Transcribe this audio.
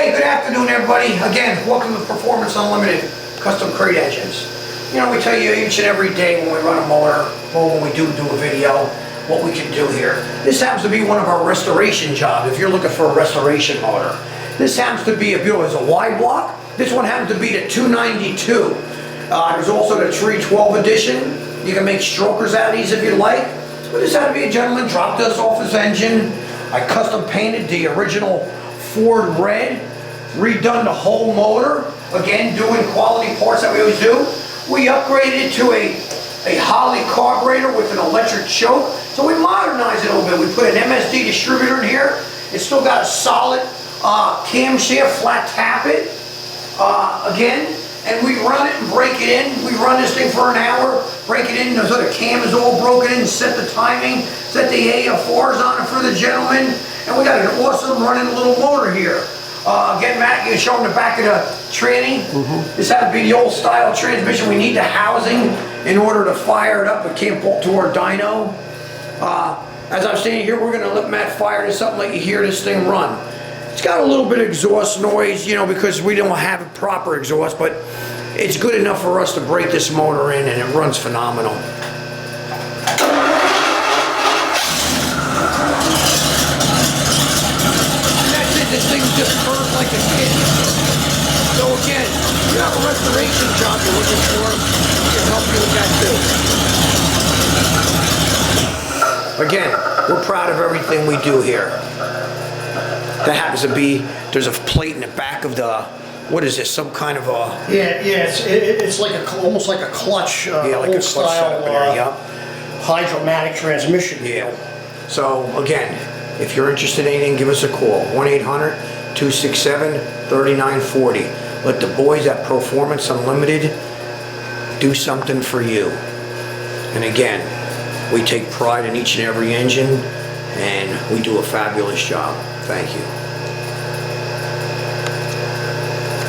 Hey, good afternoon, everybody. Again, welcome to Proformance Unlimited Custom Crate Engines. You know, we tell you each and every day when we run a motor, or when we do a video, what we can do here. This happens to be one of our restoration jobs. If you're looking for a restoration motor, this happens to be it's a wide block. This one happens to be the 292. There's also the 312 edition. You can make strokers out of these if you like. But this had to be a gentleman, dropped us off his engine. I custom painted the original Ford red, redone the whole motor. Again, doing quality parts that we always do. We upgraded it to a Holley carburetor with an electric choke. So we modernized it a little bit. We put an MSD distributor in here. It's still got a solid camshaft, flat tappet. Again, and we run it and break it in. We run this thing for an hour, break it in, so the cam is all broken in, set the timing, set the AFRs on it for the gentleman, and we got an awesome running little motor here. Again, Matt, you showing the back of the tranny. This had to be the old style transmission. We need the housing in order to fire it up. It can't bolt to our dyno. As I'm standing here, we're gonna let Matt fire this up and let you hear this thing run. It's got a little bit of exhaust noise, you know, because we don't have a proper exhaust, but it's good enough for us to break this motor in, and it runs phenomenal. And that's it, this thing just purrs like a kid. So again, if you have a restoration job you're looking for, we can help you with that too. Again, we're proud of everything we do here. That happens to be, there's a plate in the back of the, what is this, some kind of a... It's like almost like a clutch, like old a clutch style hydromatic transmission. Yeah. So again, if you're interested in anything, give us a call. 1-800-267-3940. Let the boys at Proformance Unlimited do something for you. And again, we take pride in each and every engine, and we do a fabulous job. Thank you.